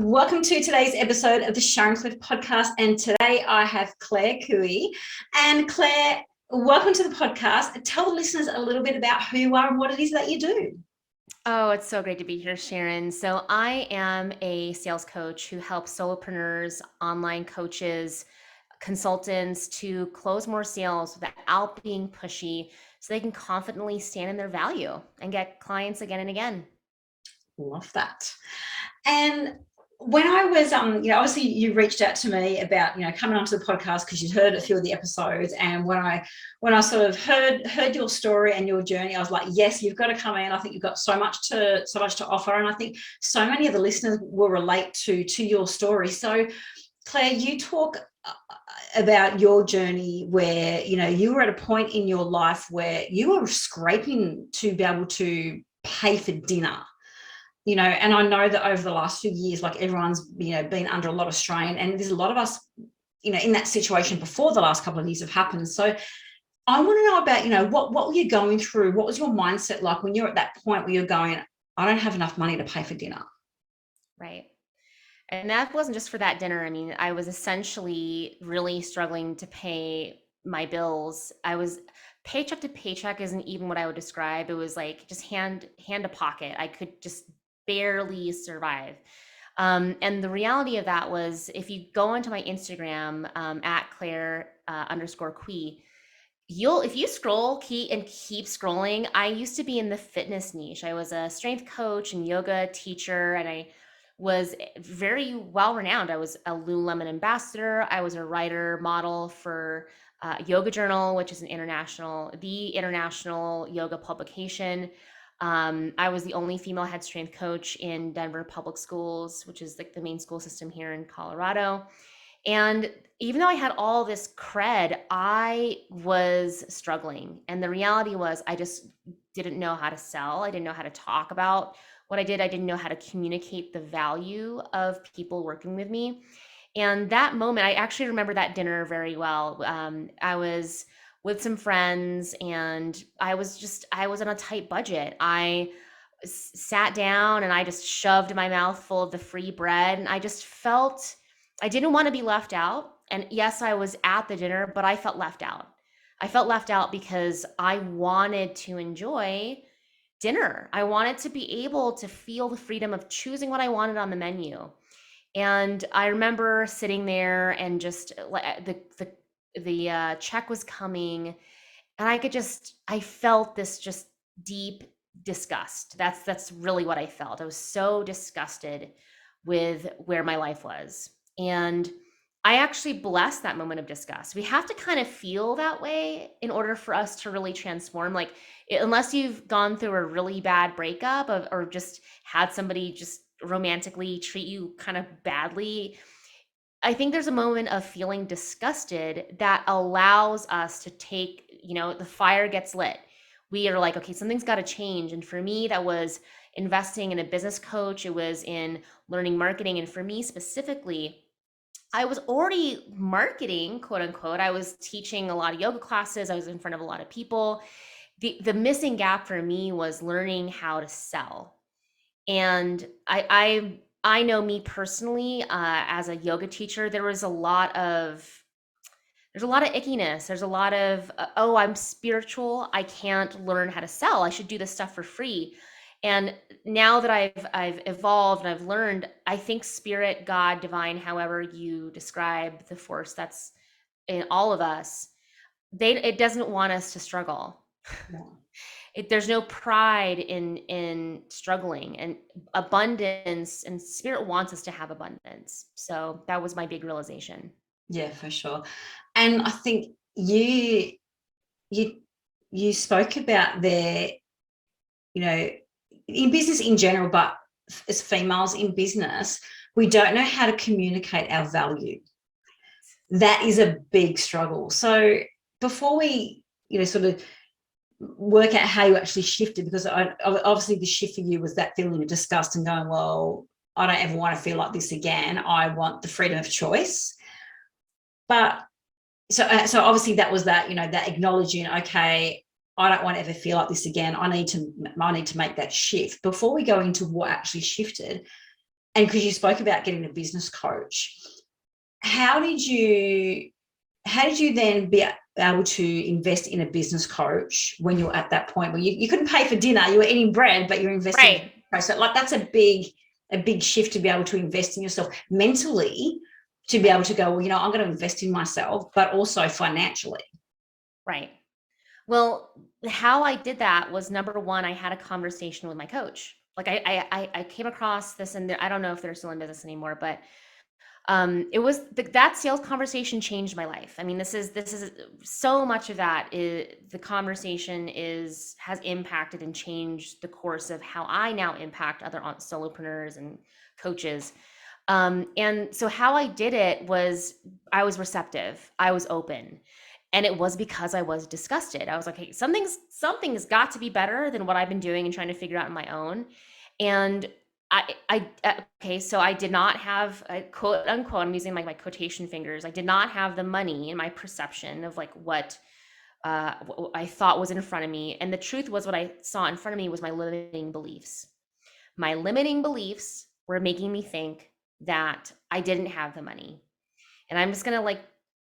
Welcome to today's episode of the Sharon Cliff podcast. And today I have Clare Cui. And Claire, welcome to the podcast. Tell the listeners a little bit about who you are and what it is that you do. Oh, it's so great to be here, Sharon. So, I am a sales coach who helps solopreneurs, online coaches, consultants to close more sales without being pushy so they can confidently stand in their value and get clients again and again. Love that. And when I was, obviously you reached out to me about, coming onto the podcast because you'd heard a few of the episodes. And when I sort of heard your story and your journey, I was like, yes, you've got to come in. I think you've got so much to offer. And I think so many of the listeners will relate to your story. So Claire, you talk about your journey where, you were at a point in your life where you were scraping to be able to pay for dinner. And I know that over the last few years, like everyone's, been under a lot of strain, and there's a lot of us, in that situation before the last couple of years have happened. So I want to know about, what were you going through? What was your mindset like when you're at that point where you're going, I don't have enough money to pay for dinner? Right. And that wasn't just for that dinner. I mean, I was essentially really struggling to pay my bills. I was paycheck to paycheck isn't even what I would describe. It was like just hand to pocket. I could just barely survive. And the reality of that was, if you go onto my Instagram at Clare underscore Cui, if you scroll keep scrolling. I used to be in the fitness niche. I was a strength coach and yoga teacher, and I was very well renowned. I was a Lululemon ambassador. I was a writer model for Yoga Journal, which is the international yoga publication. I was the only female head strength coach in Denver public schools, which is like the main school system here in Colorado. And even though I had all this cred, I was struggling. And the reality was, I just didn't know how to sell. I didn't know how to talk about what I did. I didn't know how to communicate the value of people working with me. And that moment, I actually remember that dinner very well. I was with some friends, and I was on a tight budget. I sat down and I just shoved my mouth full of the free bread, and I just felt I didn't want to be left out. And yes, I was at the dinner, but I felt left out. I felt left out because I wanted to enjoy dinner. I wanted to be able to feel the freedom of choosing what I wanted on the menu. And I remember sitting there and just the check was coming, and I felt this just deep disgust. That's really what I felt. I was so disgusted with where my life was. And I actually blessed that moment of disgust. We have to kind of feel that way in order for us to really transform. Like, unless you've gone through a really bad breakup or just had somebody just romantically treat you kind of badly, I think there's a moment of feeling disgusted that allows us to the fire gets lit. We are like, okay, something's got to change. And for me, that was investing in a business coach. It was in learning marketing. And for me specifically, I was already marketing, quote unquote. I was teaching a lot of yoga classes. I was in front of a lot of people. The missing gap for me was learning how to sell. And I know, me personally, as a yoga teacher, there's a lot of ickiness. There's a lot of, oh, I'm spiritual, I can't learn how to sell. I should do this stuff for free. And now that I've evolved and I've learned, I think spirit, God, divine, however you describe the force that's in all of us, it doesn't want us to struggle. No. There's no pride in struggling, and abundance, and spirit wants us to have abundance. So that was my big realization. Yeah, for sure. And I think you spoke about there, in business in general, but as females in business, we don't know how to communicate our value. That is a big struggle. So before we, sort of work out how you actually shifted, because obviously the shift for you was that feeling of disgust and going, well, I don't ever want to feel like this again. I want the freedom of choice. But so obviously that was that, that acknowledging, okay, I don't want to ever feel like this again. I need to make that shift. Before we go into what actually shifted, and because you spoke about getting a business coach, how did you then be able to invest in a business coach when you're at that point where you couldn't pay for dinner, you were eating bread, but you're investing Right. in a coach? So like that's a big shift to be able to invest in yourself mentally, to be able to go, well, I'm going to invest in myself, but also financially. Right. Well, how I did that was, number one, I had a conversation with my coach. Like I came across this, and I don't know if they're still in business anymore, but it was that sales conversation changed my life. I mean, this is so much of that is the conversation has impacted and changed the course of how I now impact other solopreneurs and coaches. And so how I did it was, I was receptive, I was open. And it was because I was disgusted. I was like, hey, something's got to be better than what I've been doing and trying to figure out on my own. And okay, so I did not have a quote unquote, I'm using like my quotation fingers, I did not have the money in my perception of like what I thought was in front of me. And the truth was, what I saw in front of me was my limiting beliefs. My limiting beliefs were making me think that I didn't have the money. And I'm just gonna like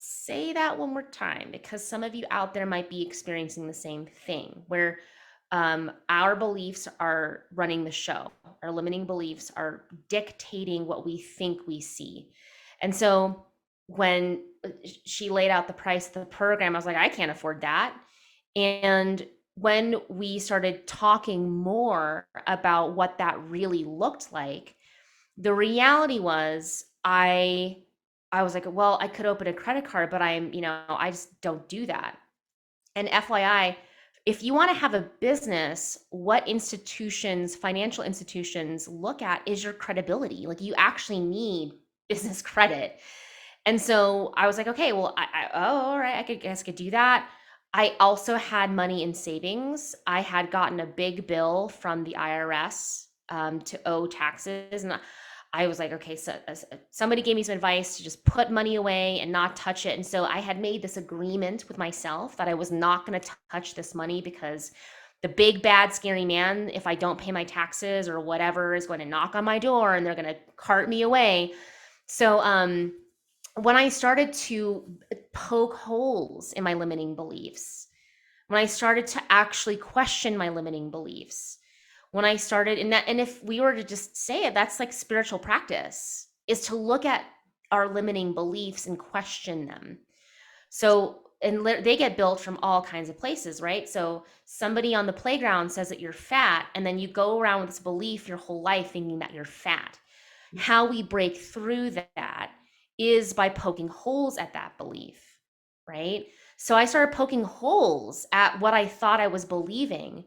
say that one more time, because some of you out there might be experiencing the same thing, where our beliefs are running the show. Our limiting beliefs are dictating what we think we see. And so when she laid out the price of the program, I was like, I can't afford that. And when we started talking more about what that really looked like, the reality was, I was like, well, I could open a credit card, but I just don't do that. And FYI, if you want to have a business, what financial institutions look at is your credibility. Like, you actually need business credit. And so I was like, okay, well, all right, I guess I could do that. I also had money in savings. I had gotten a big bill from the IRS to owe taxes. And I was like, okay, so somebody gave me some advice to just put money away and not touch it. And so I had made this agreement with myself that I was not going to touch this money, because the big, bad, scary man, if I don't pay my taxes or whatever, is going to knock on my door and they're going to cart me away. So when I started to poke holes in my limiting beliefs, when I started to actually question my limiting beliefs, when I started in that, and if we were to just say it, that's like spiritual practice, is to look at our limiting beliefs and question them. So, and they get built from all kinds of places, right? So somebody on the playground says that you're fat, and then you go around with this belief your whole life thinking that you're fat. How we break through that is by poking holes at that belief, right? So I started poking holes at what I thought I was believing.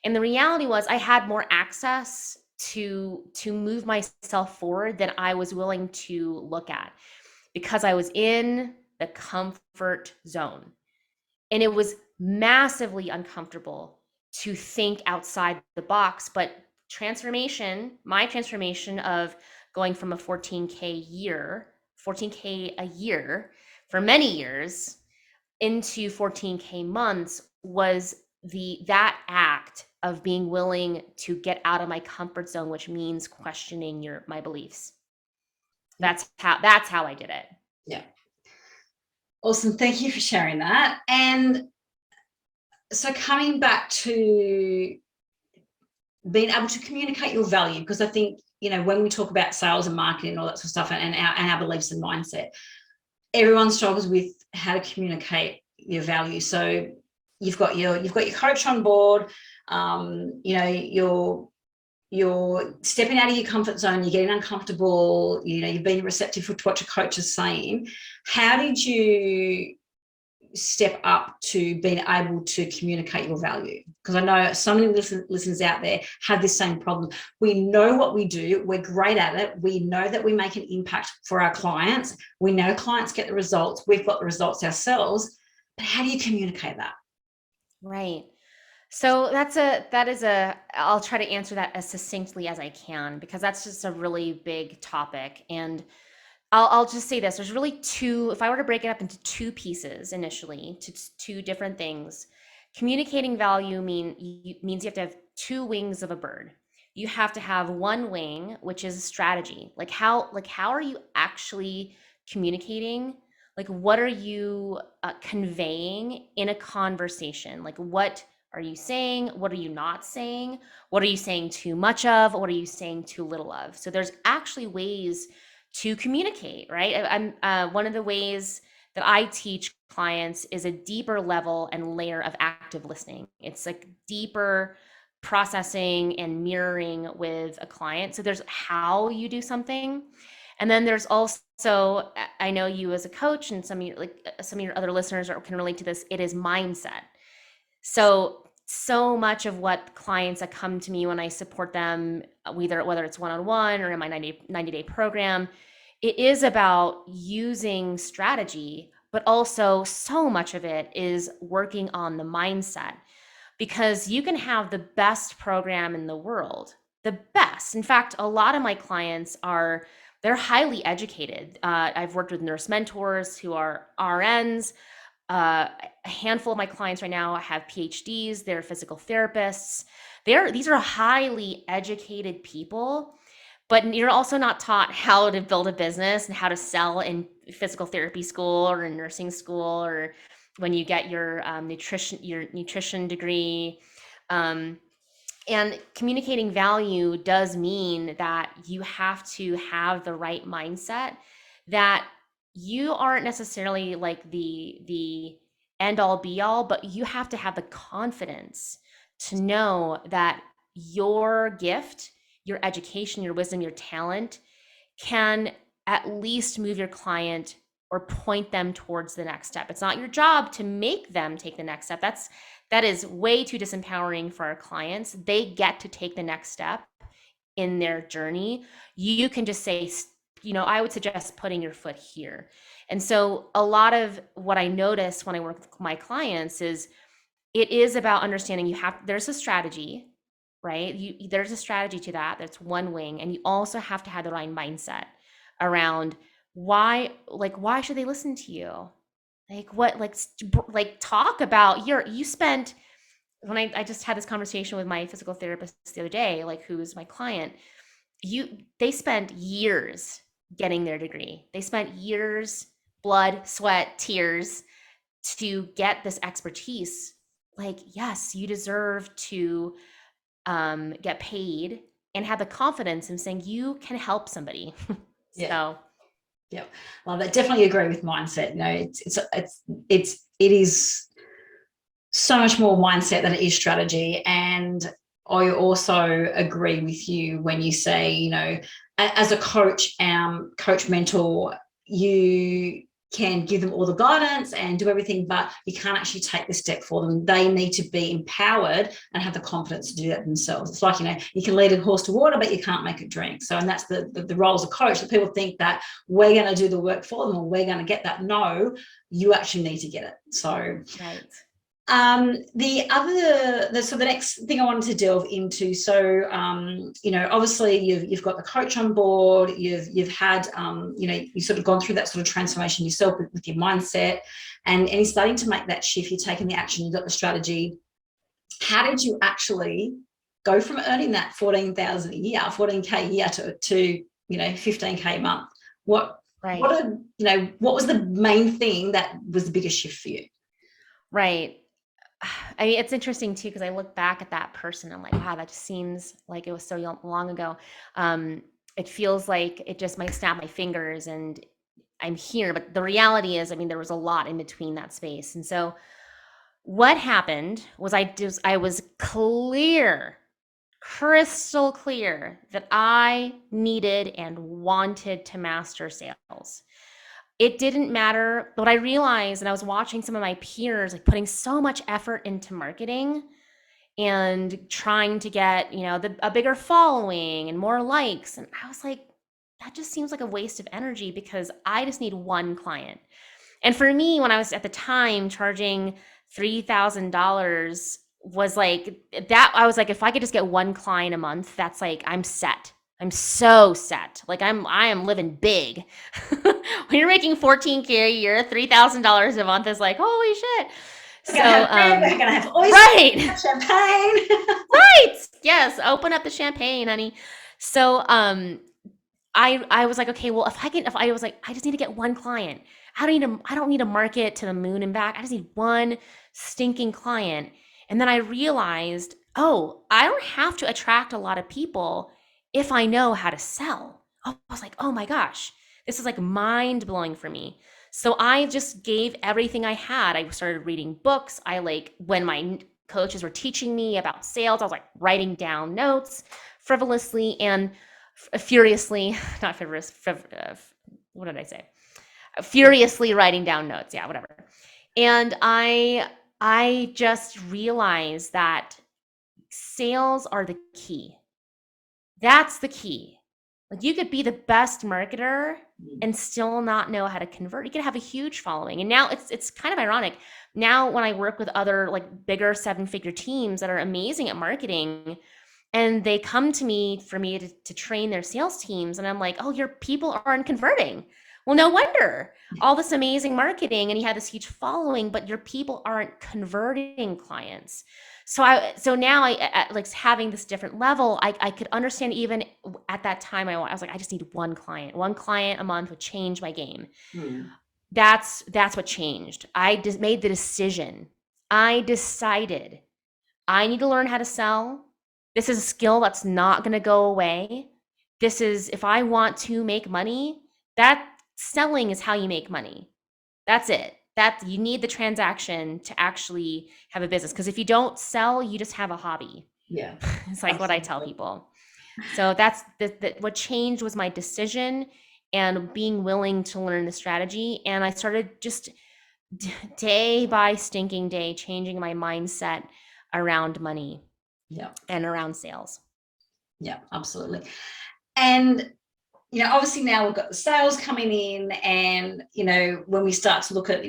And the reality was, I had more access to move myself forward than I was willing to look at, because I was in the comfort zone. And it was massively uncomfortable to think outside the box. But my transformation of going from a 14K a year for many years into 14K months, was that act of being willing to get out of my comfort zone, which means questioning my beliefs. That's how I did it. Yeah. Awesome. Thank you for sharing that. And so coming back to being able to communicate your value, because I think, when we talk about sales and marketing and all that sort of stuff, and our beliefs and mindset, everyone struggles with how to communicate your value. So you've got your coach on board, you're stepping out of your comfort zone, you're getting uncomfortable, you're being receptive to what your coach is saying. How did you step up to being able to communicate your value? Because I know so many listeners out there have this same problem. We know what we do, we're great at it, we know that we make an impact for our clients, we know clients get the results, we've got the results ourselves, but how do you communicate that? Right. So I'll try to answer that as succinctly as I can, because that's just a really big topic. And I'll just say this: there's really two. If I were to break it up into two pieces initially, to two different things, communicating value means you have to have two wings of a bird. you have to have one wing, which is strategy. How are you actually communicating? Like, what are you conveying in a conversation? Like, what are you saying? What are you not saying? What are you saying too much of? What are you saying too little of? So there's actually ways to communicate, right? I'm one of the ways that I teach clients is a deeper level and layer of active listening. It's like deeper processing and mirroring with a client. So there's how you do something, and then there's also, I know you as a coach and some of your other listeners can relate to this. It is mindset. So much of what clients that come to me when I support them, whether it's one-on-one or in my 90-day program, it is about using strategy, but also so much of it is working on the mindset, because you can have the best program in the world, the best. In fact, a lot of my clients they're highly educated. I've worked with nurse mentors who are RNs. A handful of my clients right now have PhDs. They're physical therapists. These are highly educated people, but you're also not taught how to build a business and how to sell in physical therapy school or in nursing school, or when you get your nutrition degree. Um, and communicating value does mean that you have to have the right mindset, that you aren't necessarily like the end all be all, but you have to have the confidence to know that your gift, your education, your wisdom, your talent can at least move your client or point them towards the next step. It's not your job to make them take the next step. That is way too disempowering for our clients. They get to take the next step in their journey. You can just say, I would suggest putting your foot here. And so a lot of what I notice when I work with my clients is it is about understanding there's a strategy, right? There's a strategy to that. That's one wing. And you also have to have the right mindset around why should they listen to you? Talk about you spent, when I just had this conversation with my physical therapist the other day, who's my client, they spent years getting their degree. They spent years, blood, sweat, tears to get this expertise. Yes, you deserve to get paid and have the confidence in saying you can help somebody. Yeah. Yeah. Well, I definitely agree with mindset. It is so much more mindset than it is strategy. And I also agree with you when you say, as a coach, coach mentor, you can give them all the guidance and do everything, but you can't actually take the step for them. They need to be empowered and have the confidence to do that themselves. It's like, you can lead a horse to water, but you can't make it drink. So, and that's the role as a coach, that people think that we're going to do the work for them or we're going to get that. No, you actually need to get it. So, right. The next thing I wanted to delve into. So, obviously you've got the coach on board. You've had, you've sort of gone through that sort of transformation yourself with your mindset, and you're starting to make that shift. You're taking the action. You've got the strategy. How did you actually go from earning that 14,000 a year, 14K a year to 15K a month? What was the main thing that was the biggest shift for you? Right. I mean, it's interesting too, because I look back at that person. I'm like, wow, that just seems like it was so long ago. It feels like it just might snap my fingers and I'm here. But the reality is, there was a lot in between that space. And so what happened was I was crystal clear that I needed and wanted to master sales. It didn't matter. What I realized, and I was watching some of my peers putting so much effort into marketing and trying to get, a bigger following and more likes. And I was like, that just seems like a waste of energy, because I just need one client. And for me, when I was at the time charging $3,000 was like that, I was like, if I could just get one client a month, that's I'm set. I'm so set. I am living big. When you're making $14K a year, $3,000 a month is holy shit. We're going to So, have bread, we're going to have right. oysters, champagne. Right. Yes. Open up the champagne, honey. So, I was like, okay, well, if I was like, I just need to get one client. I don't need to market to the moon and back. I just need one stinking client. And then I realized, oh, I don't have to attract a lot of people if I know how to sell. I was like, oh my gosh, this is like mind blowing for me. So I just gave everything I had. I started reading books. I like when my coaches were teaching me about sales, I was like writing down notes frivolously and furiously, not frivolous, what did I say? Furiously writing down notes. Yeah, whatever. And I just realized that sales are the key. That's the key. Like you could be the best marketer and still not know how to convert. You could have a huge following. And now it's kind of ironic. Now when I work with other like bigger 7-figure teams that are amazing at marketing, and they come to me for me to train their sales teams, and I'm like, oh, your people aren't converting. Well, no wonder. All this amazing marketing and you have this huge following, but your people aren't converting clients. So now like having this different level, I could understand even at that time I was like, I just need one client a month would change my game. That's what changed. I just made the decision. I decided I need to learn how to sell. This is a skill that's not going to go away. This is, if I want to make money, that selling is how you make money. That's it. That you need the transaction to actually have a business. Because if you don't sell, you just have a hobby. Yeah. It's like what I tell people. So that's what changed was my decision and being willing to learn the strategy. And I started just day by stinking day changing my mindset around money. Yeah. And around sales. Yeah, absolutely. And obviously now we've got the sales coming in, and when we start to look at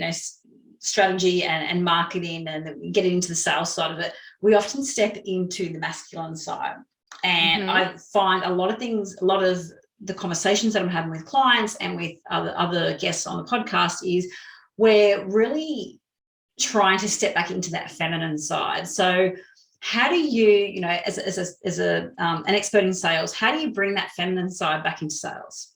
strategy and marketing and get into the sales side of it, we often step into the masculine side. And I find a lot of the conversations that I'm having with clients and with other guests on the podcast is we're really trying to step back into that feminine side. So how do you, as an expert in sales, how do you bring that feminine side back into sales?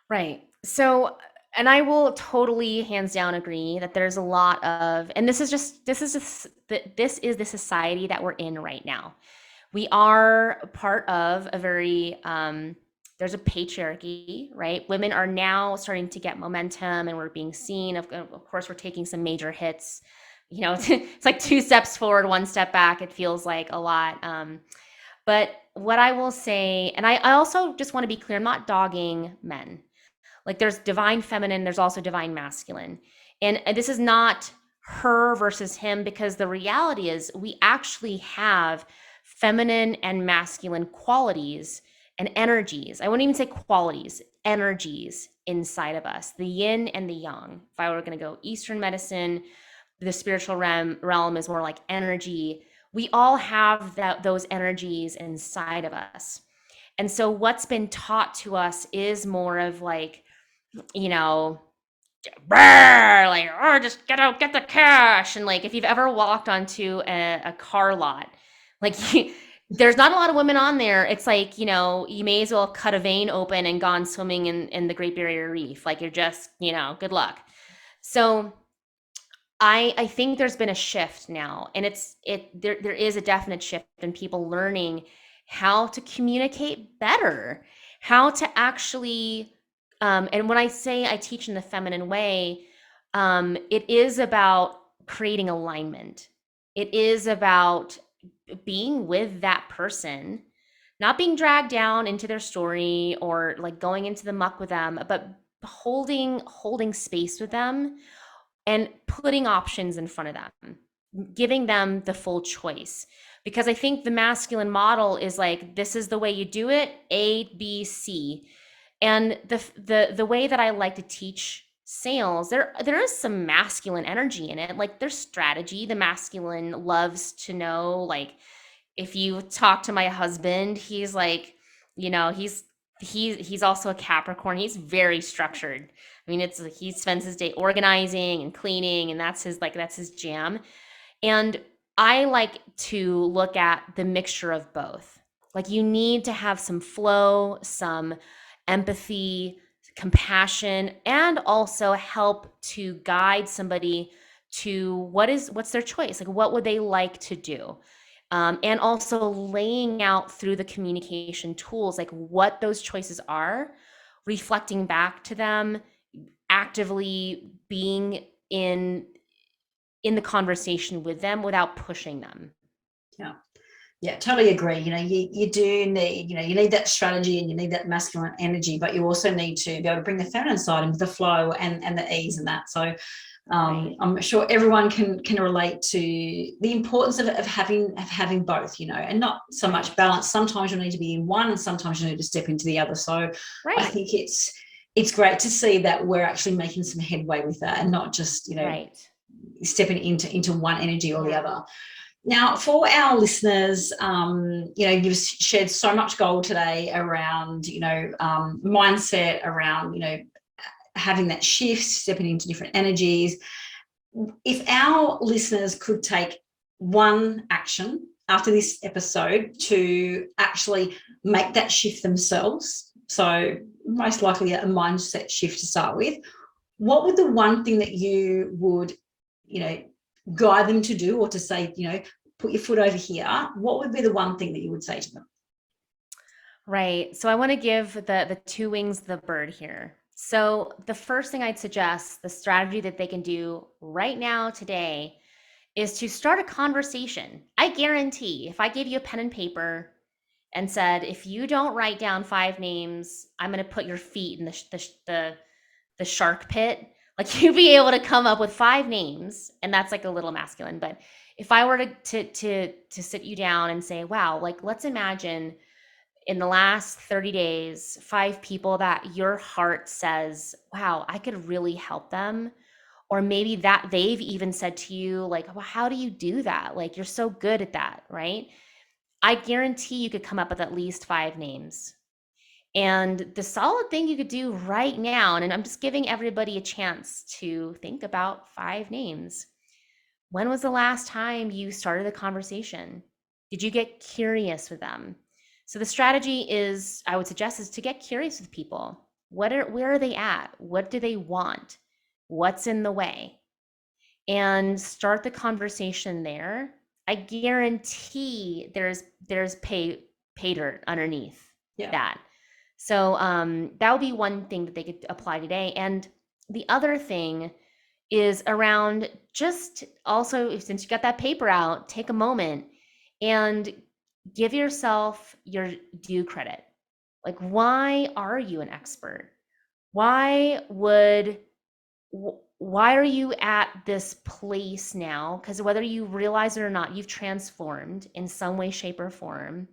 Right. So, and I will totally hands down agree that there's a lot of, and this is the society that we're in right now. We are part of a very, there's a patriarchy, right? Women are now starting to get momentum and we're being seen. Of course, we're taking some major hits. It's like 2 steps forward, 1 step back. It feels like a lot. But what I will say, and I also just want to be clear, I'm not dogging men. Like there's divine feminine, there's also divine masculine. And this is not her versus him, because the reality is we actually have feminine and masculine qualities and energies. I wouldn't even say qualities, energies inside of us, the yin and the yang. If I were going to go Eastern medicine, the spiritual realm is more like energy. We all have those energies inside of us. And so what's been taught to us is more of like, like, oh, just get out, get the cash. And like, if you've ever walked onto a car lot, like there's not a lot of women on there. It's like, you may as well cut a vein open and gone swimming in the Great Barrier Reef. Like you're just, good luck. So I think there's been a shift now, and there is a definite shift in people learning how to communicate better, how to actually, and when I say I teach in the feminine way, it is about creating alignment. It is about being with that person, not being dragged down into their story or like going into the muck with them, but holding space with them and putting options in front of them, giving them the full choice. Because I think the masculine model is like, this is the way you do it, A, B, C. And the way that I like to teach sales, there is some masculine energy in it. Like there's strategy. The masculine loves to know, like, if you talk to my husband, he's like, he's he's also a Capricorn. He's very structured. I mean, it's he spends his day organizing and cleaning, and that's his jam. And I like to look at the mixture of both. Like you need to have some flow, some empathy, compassion, and also help to guide somebody to what's their choice? Like what would they like to do? And also laying out through the communication tools like what those choices are, reflecting back to them, actively being in the conversation with them without pushing them. Yeah. Yeah, totally agree. You do need, you need that strategy and you need that masculine energy, but you also need to be able to bring the feminine side into the flow and the ease and that. So Right. I'm sure everyone can relate to the importance of having both, and not so much Right. balance. Sometimes you need to be in one and sometimes you need to step into the other. So I Right. think it's great to see that we're actually making some headway with that and not just, Right. stepping into one energy or the Yeah. other. Now, for our listeners, you've shared so much gold today around, mindset, around, having that shift, stepping into different energies. If our listeners could take one action after this episode to actually make that shift themselves, so most likely a mindset shift to start with, what would the one thing that you would, guide them to do, or to say, put your foot over here, what would be the one thing that you would say to them? Right. So I want to give the two wings of the bird here. So the first thing I'd suggest, the strategy that they can do right now today is to start a conversation. I guarantee if I gave you a pen and paper and said, if you don't write down 5 names, I'm going to put your feet in the shark pit. Like you'd be able to come up with 5 names, and that's like a little masculine. But if I were to sit you down and say, wow, like let's imagine in the last 30 days, 5 people that your heart says, wow, I could really help them. Or maybe that they've even said to you, like, well, how do you do that? Like, you're so good at that, right? I guarantee you could come up with at least 5 names. And the solid thing you could do right now, and I'm just giving everybody a chance to think about 5 names. When was the last time you started a conversation? Did you get curious with them? So the strategy is, I would suggest, is to get curious with people. Where are they at? What do they want? What's in the way? And start the conversation there. I guarantee there's pay dirt underneath Yeah. that. So that would be one thing that they could apply today. And the other thing is around just also, since you got that paper out, take a moment and give yourself your due credit. Like, why are you an expert? Why would why are you at this place now? Because whether you realize it or not, you've transformed in some way, shape, or form.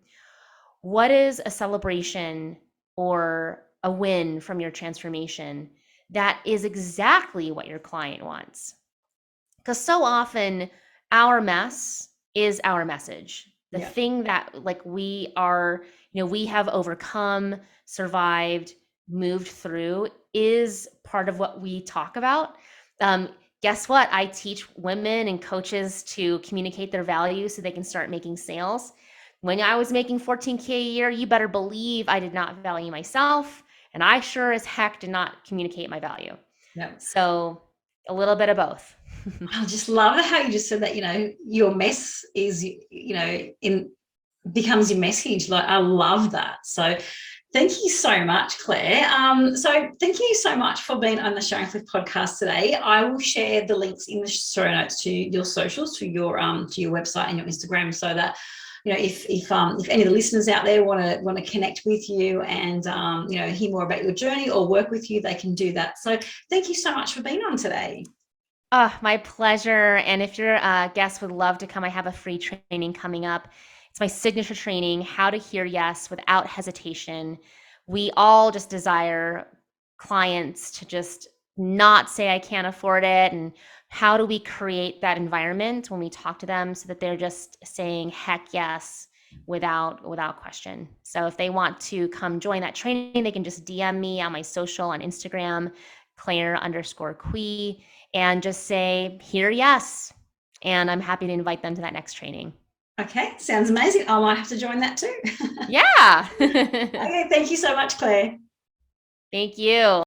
What is a celebration or a win from your transformation that is exactly what your client wants? Because so often our mess is our message. The Yeah. thing that like we are, we have overcome, survived, moved through is part of what we talk about. Um, Guess what? I teach women and coaches to communicate their value so they can start making sales. When I was making 14K a year, you better believe I did not value myself. And I sure as heck did not communicate my value. Yeah. So a little bit of both. I just love how you just said that, your mess is, in becomes your message. Like, I love that. So thank you so much, Claire. So thank you so much for being on the Sharing Cliff podcast today. I will share the links in the show notes to your socials, to your website and your Instagram, so that if any of the listeners out there want to connect with you and hear more about your journey or work with you, they can do that. So thank you so much for being on today. Oh, my pleasure. And if your guests would love to come, I have a free training coming up. It's my signature training, How to Hear Yes Without Hesitation. We all just desire clients to just not say, I can't afford it. And how do we create that environment when we talk to them so that they're just saying, heck yes, without question. So if they want to come join that training, they can just DM me on my social on Instagram, Clare_Cui, and just say, here, yes. And I'm happy to invite them to that next training. Okay, sounds amazing. I might have to join that too. Yeah. Okay, thank you so much, Claire. Thank you.